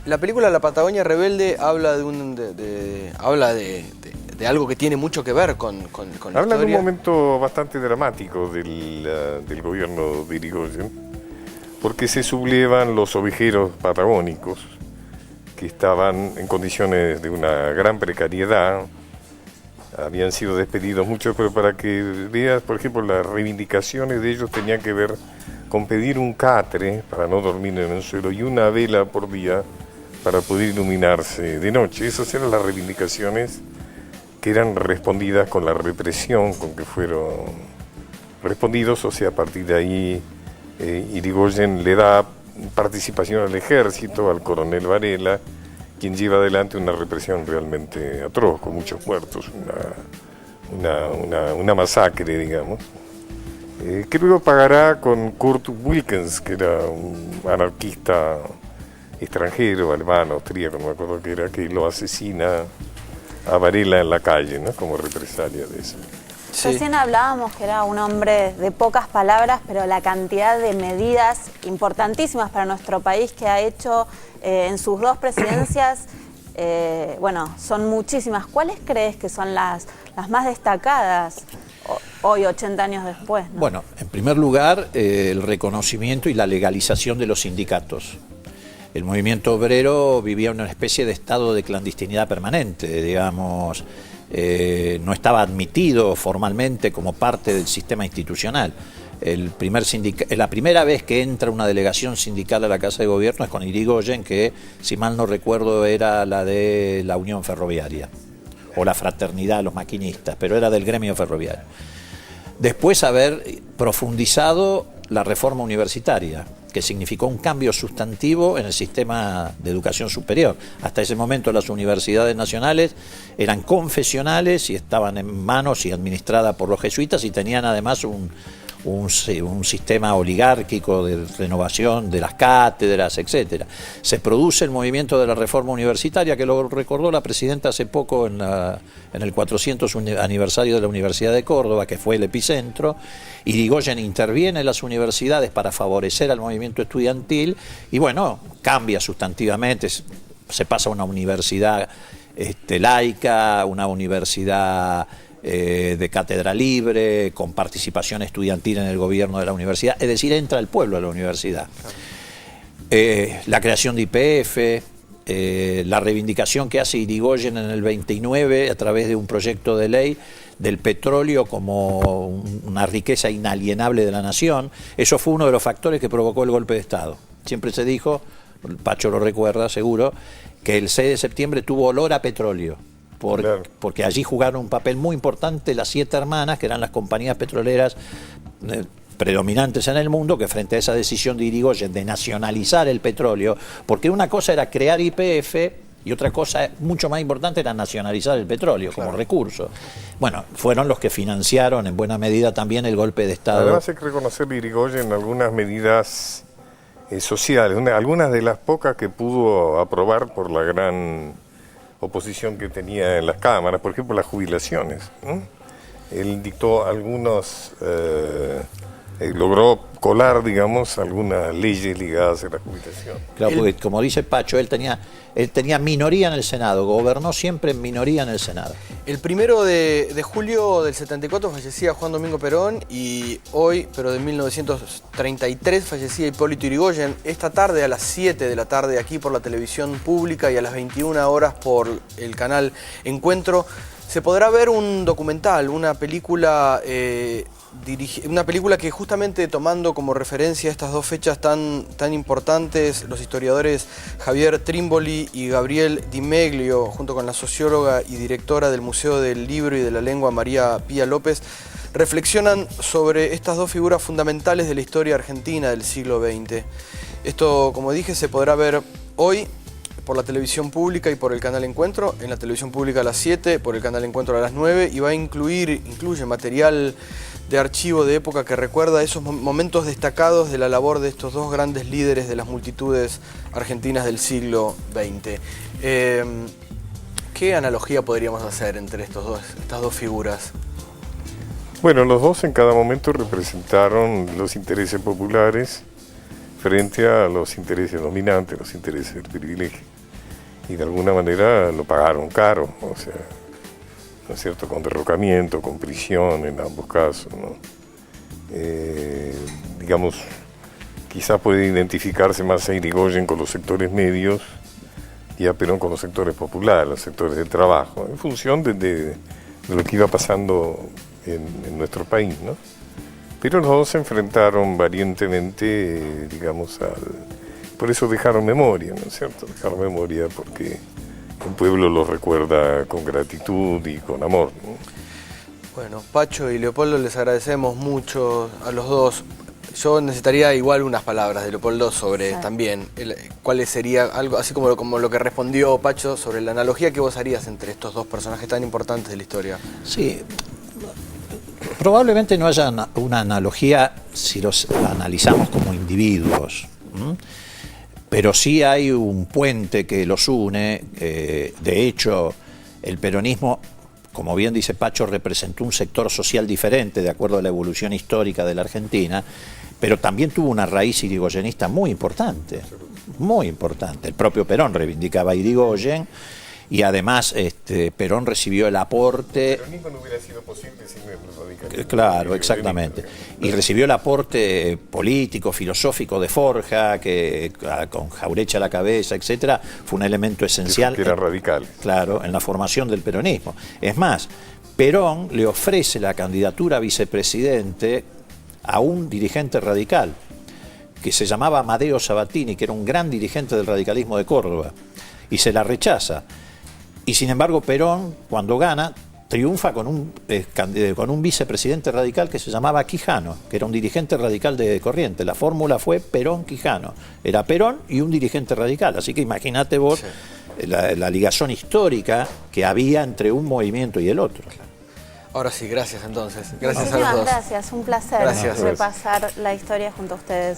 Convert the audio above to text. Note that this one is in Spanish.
La película La Patagonia Rebelde habla de algo que tiene mucho que ver con la historia. Habla de un momento bastante dramático del gobierno de Irigoyen, porque se sublevan los ovejeros patagónicos, que estaban en condiciones de una gran precariedad. Habían sido despedidos muchos, pero para que veas, por ejemplo, las reivindicaciones de ellos tenían que ver con pedir un catre para no dormir en el suelo y una vela por día para poder iluminarse de noche. Esas eran las reivindicaciones que eran respondidas con la represión con que fueron respondidos. O sea, a partir de ahí Irigoyen le da participación al ejército, al coronel Varela, quien lleva adelante una represión realmente atroz, con muchos muertos, una masacre, digamos, que luego pagará con Kurt Wilkens, que era un anarquista extranjero, alemán, austríaco, no me acuerdo qué era, que lo asesina a Varela en la calle, ¿no?, como represalia de eso. Sí. Recién hablábamos que era un hombre de pocas palabras, pero la cantidad de medidas importantísimas para nuestro país que ha hecho en sus dos presidencias, bueno, son muchísimas. ¿Cuáles crees que son las más destacadas hoy, 80 años después, ¿no? Bueno, en primer lugar, el reconocimiento y la legalización de los sindicatos. El movimiento obrero vivía una especie de estado de clandestinidad permanente, digamos. No estaba admitido formalmente como parte del sistema institucional. La primera vez que entra una delegación sindical a la Casa de Gobierno es con Irigoyen, que, si mal no recuerdo, era la de la Unión Ferroviaria, o la Fraternidad de los Maquinistas, pero era del gremio ferroviario. Después haber profundizado la reforma universitaria, que significó un cambio sustantivo en el sistema de educación superior. Hasta ese momento las universidades nacionales eran confesionales y estaban en manos y administradas por los jesuitas, y tenían además un sistema oligárquico de renovación de las cátedras, etc. Se produce el movimiento de la reforma universitaria, que lo recordó la presidenta hace poco en el 400 aniversario de la Universidad de Córdoba, que fue el epicentro. Irigoyen interviene en las universidades para favorecer al movimiento estudiantil y, bueno, cambia sustantivamente, se pasa a una universidad laica, una universidad de cátedra libre, con participación estudiantil en el gobierno de la universidad, es decir, entra el pueblo a la universidad. La creación de YPF, la reivindicación que hace Irigoyen en el 29 a través de un proyecto de ley del petróleo como una riqueza inalienable de la nación. Eso fue uno de los factores que provocó el golpe de Estado. Siempre se dijo, Pacho lo recuerda seguro, que el 6 de septiembre tuvo olor a petróleo. Porque allí jugaron un papel muy importante las 7 hermanas, que eran las compañías petroleras predominantes en el mundo, que frente a esa decisión de Irigoyen de nacionalizar el petróleo, porque una cosa era crear YPF y otra cosa mucho más importante era nacionalizar el petróleo como recurso. Bueno, fueron los que financiaron en buena medida también el golpe de Estado. Además hay que reconocer Irigoyen algunas medidas sociales, algunas de las pocas que pudo aprobar por la gran oposición que tenía en las cámaras, por ejemplo, las jubilaciones, ¿no? Él dictó algunos, logró colar, digamos, algunas leyes ligadas a la jubilación. Claro, porque como dice Pacho, él tenía minoría en el Senado, gobernó siempre en minoría en el Senado. El 1 de julio del 74 fallecía Juan Domingo Perón, y hoy, pero de 1933, fallecía Hipólito Yrigoyen. Esta tarde, a las 7 de la tarde, aquí por la televisión pública, y a las 21 horas por el canal Encuentro, se podrá ver un documental, una película que, justamente tomando como referencia estas dos fechas tan importantes, los historiadores Javier Trimboli y Gabriel Di Meglio, junto con la socióloga y directora del Museo del Libro y de la Lengua, María Pía López, reflexionan sobre estas dos figuras fundamentales de la historia argentina del siglo XX. Esto, como dije, se podrá ver hoy por la televisión pública y por el canal Encuentro. En la televisión pública a las 7, por el canal Encuentro a las 9, y incluye material de archivo de época que recuerda esos momentos destacados de la labor de estos dos grandes líderes de las multitudes argentinas del siglo XX. ¿Qué analogía podríamos hacer entre estas dos figuras? Bueno, los dos en cada momento representaron los intereses populares frente a los intereses dominantes, los intereses del privilegio. y de alguna manera lo pagaron caro, o sea, ¿no es cierto?, con derrocamiento, con prisión en ambos casos, ¿no? Digamos, quizás puede identificarse más a Irigoyen con los sectores medios y a Perón con los sectores populares, los sectores del trabajo, en función de lo que iba pasando en nuestro país, ¿no? Pero los dos se enfrentaron valientemente, digamos, por eso dejaron memoria, ¿no es cierto? Dejaron memoria porque el pueblo los recuerda con gratitud y con amor, ¿no? Bueno, Pacho y Leopoldo, les agradecemos mucho a los dos. Yo necesitaría igual unas palabras de Leopoldo sobre también cuál sería algo, así como lo que respondió Pacho, sobre la analogía que vos harías entre estos dos personajes tan importantes de la historia. Sí, probablemente no haya una analogía si los analizamos como individuos, pero sí hay un puente que los une. De hecho, el peronismo, como bien dice Pacho, representó un sector social diferente de acuerdo a la evolución histórica de la Argentina, pero también tuvo una raíz irigoyenista muy importante, muy importante. El propio Perón reivindicaba a Irigoyen y además Perón recibió el aporte... El peronismo no hubiera sido posible sin el radicalismo. Claro, exactamente. Y recibió el aporte político, filosófico de Forja, que con Jaureche a la cabeza, etcétera, fue un elemento esencial. Que eran radicales. Claro, en la formación del peronismo. Es más, Perón le ofrece la candidatura a vicepresidente a un dirigente radical que se llamaba Amadeo Sabatini, que era un gran dirigente del radicalismo de Córdoba, y se la rechaza. Y sin embargo Perón, cuando gana, triunfa con un vicepresidente radical que se llamaba Quijano, que era un dirigente radical de Corrientes. La fórmula fue Perón-Quijano. Era Perón y un dirigente radical. Así que imagínate vos la ligación histórica que había entre un movimiento y el otro. Ahora sí, gracias entonces. Gracias a los dos. Muchísimas gracias, un placer repasar la historia junto a ustedes.